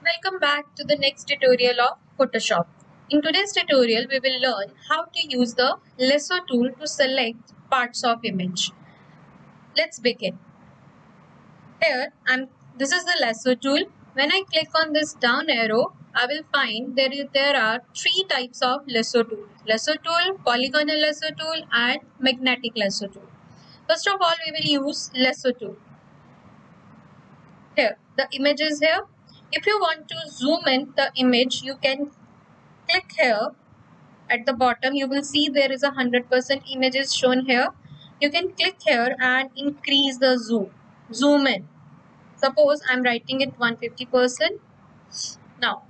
Welcome back to the next tutorial of Photoshop. In today's tutorial, we will learn how to use the lasso tool to select parts of image. Let's begin. Here, this is the lasso tool. When I click on this down arrow, I will find there are three types of lasso tool. Lasso tool, polygonal lasso tool and magnetic lasso tool. First of all, we will use lasso tool. Here, the image is here. If you want to zoom in the image, you can click here. At the bottom, you will see there is 100% images shown here. You can click here and increase the zoom in. Suppose I'm writing it 150%. Now,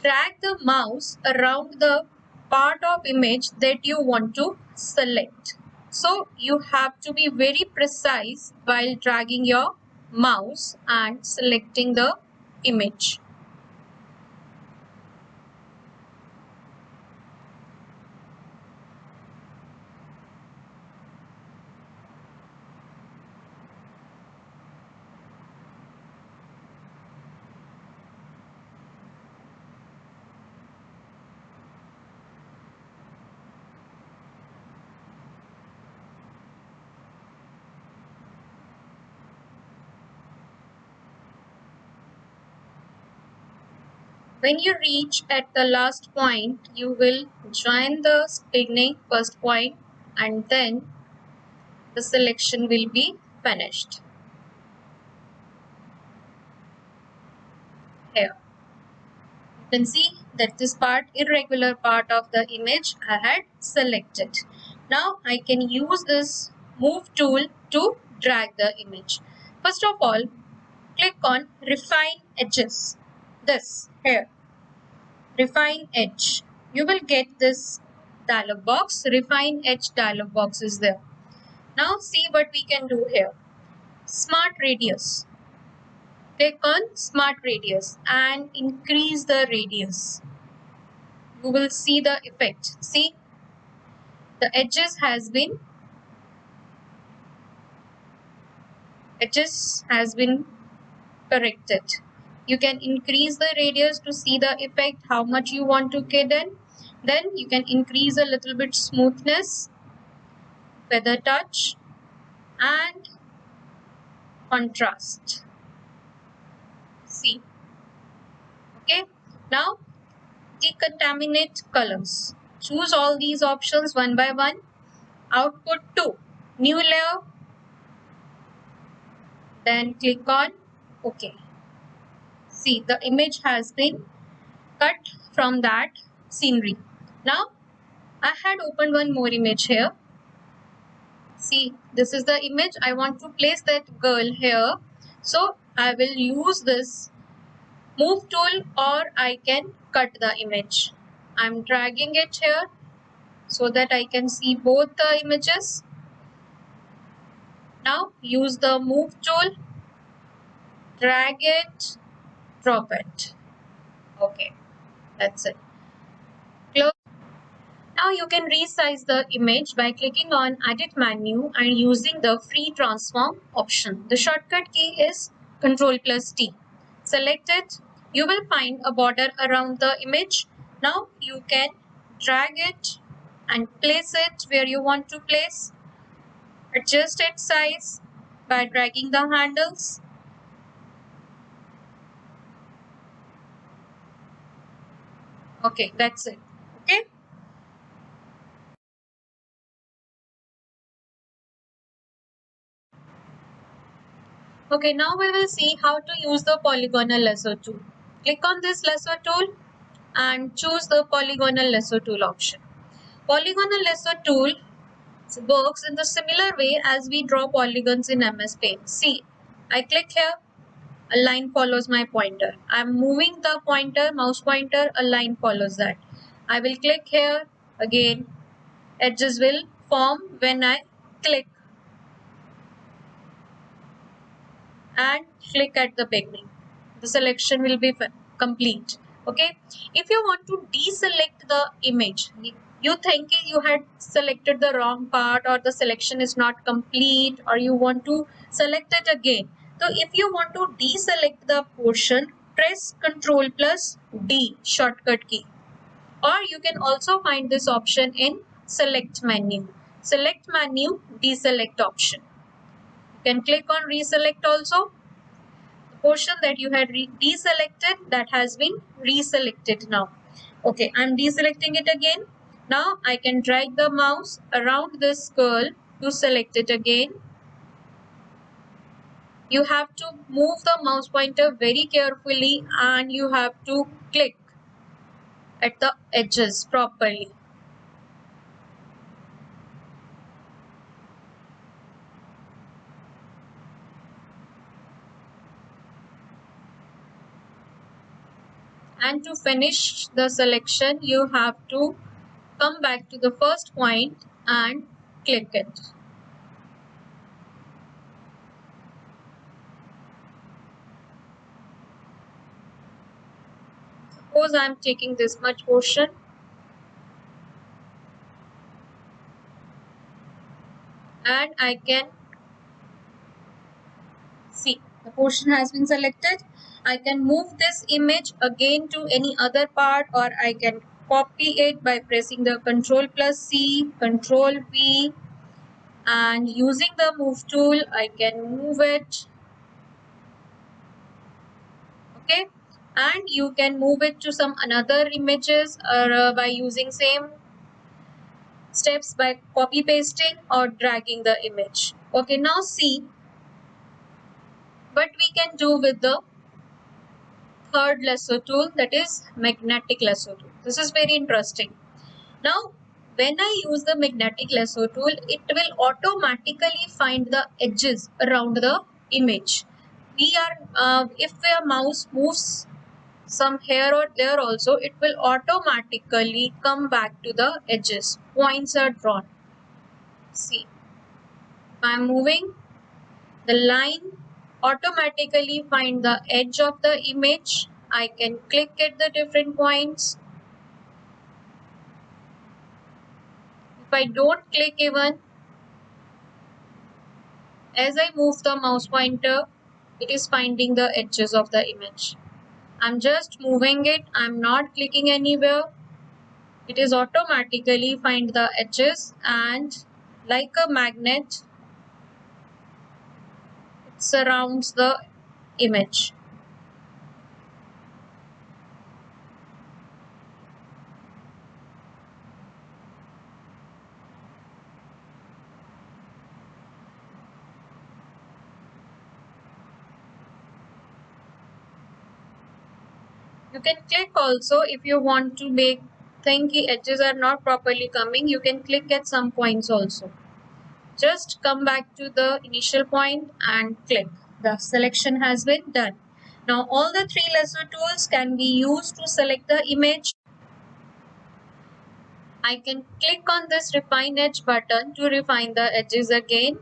drag the mouse around the part of image that you want to select. So you have to be very precise while dragging your mouse and selecting the image. When you reach at the last point, you will join the beginning first point and then the selection will be finished. Here. You can see that this irregular part of the image I had selected. Now I can use this move tool to drag the image. First of all, click on refine edges. This here. Refine edge. You will get this dialog box. Refine edge dialog box is there. Now see what we can do here. Smart radius. Click on smart radius and increase the radius. You will see the effect. See, the edges has been corrected. You can increase the radius to see the effect, how much you want to get in. Then you can increase a little bit smoothness, feather touch and contrast. See. Okay. Now decontaminate colors. Choose all these options one by one. Output 2. New layer. Then click on OK. See, the image has been cut from that scenery. Now, I had opened one more image here. See, this is the image. I want to place that girl here. So, I will use this move tool or I can cut the image. I'm dragging it here so that I can see both the images. Now, use the move tool. Drag it, drop it. Okay, that's it. Close. Now you can resize the image by clicking on edit menu and using the free transform option. The shortcut key is Ctrl+T. Select it. You will find a border around the image. Now you can drag it and place it where you want to place. Adjust its size by dragging the handles. Okay, that's it. Okay. Okay, now we will see how to use the polygonal lasso tool. Click on this lasso tool and choose the polygonal lasso tool option. Polygonal lasso tool works in the similar way as we draw polygons in MS Paint. See, I click here, a line follows my pointer. I am moving the mouse pointer, a line follows that. I will click here, again, edges will form when I click and click at the beginning. The selection will be complete. Okay. If you want to deselect the image, you think you had selected the wrong part or the selection is not complete or you want to select it again, So if you want to deselect the portion, press Ctrl plus D shortcut key. Or you can also find this option in select menu. Select menu, deselect option. You can click on reselect also. The portion that you had deselected, that has been reselected now. Okay, I'm deselecting it again. Now I can drag the mouse around this curl to select it again. You have to move the mouse pointer very carefully and you have to click at the edges properly. And to finish the selection, you have to come back to the first point and click it. Suppose I am taking this much portion. And I can see the portion has been selected. I can move this image again to any other part, or I can copy it by pressing the Ctrl plus C, Ctrl V, and using the move tool I can move it. Okay, and you can move it to some another images or by using same steps by copy pasting or dragging the image. Okay, now see what we can do with the third lasso tool, that is magnetic lasso tool. This is very interesting. Now when I use the magnetic lasso tool, it will automatically find the edges around the image. We are if our mouse moves some here or there also, it will automatically come back to the edges. Points are drawn. See, if I am moving, the line automatically find the edge of the image. I can click at the different points. If I don't click even, as I move the mouse pointer, it is finding the edges of the image. I'm just moving it, I'm not clicking anywhere. It is automatically find the edges, and like a magnet, it surrounds the image. You can click also if you want to make think the edges are not properly coming. You can click at some points also. Just come back to the initial point and click. The selection has been done. Now all the three lasso tools can be used to select the image. I can click on this refine edge button to refine the edges again.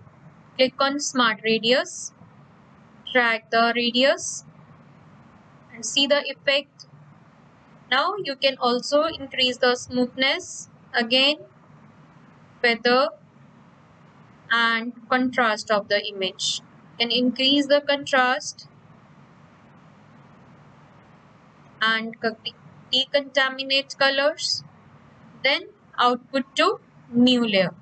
Click on smart radius, drag the radius and see the effect. Now you can also increase the smoothness, again feather and contrast of the image. You can increase the contrast and decontaminate colors, then output to new layer.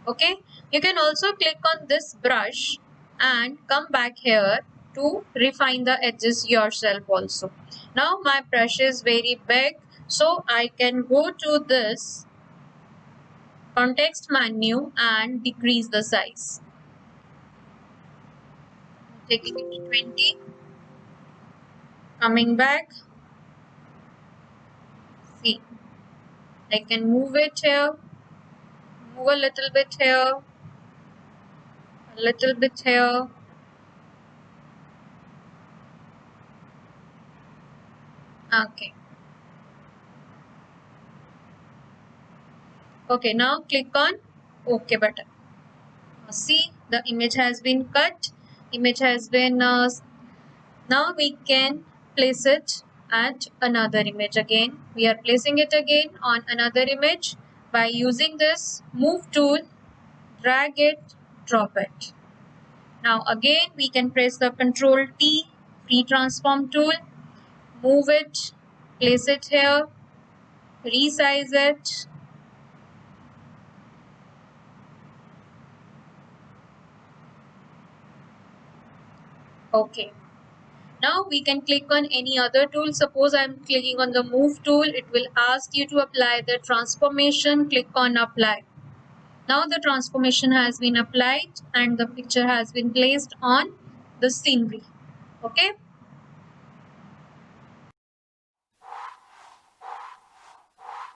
Okay, you can also click on this brush and come back here to refine the edges yourself also. Now my brush is very big, so I can go to this context menu and decrease the size. Taking it to 20. Coming back. See, I can move it here, move a little bit here, a little bit here. Okay. Okay, now click on OK button. See, the image has been cut. Image has been now we can place it at another image again. We are placing it again on another image by using this move tool. Drag it, drop it. Now again we can press the Ctrl T, free transform tool, move it, place it here, resize it. Okay. Now we can click on any other tool. Suppose I am clicking on the move tool. It will ask you to apply the transformation. Click on apply. Now the transformation has been applied and the picture has been placed on the scenery. Okay.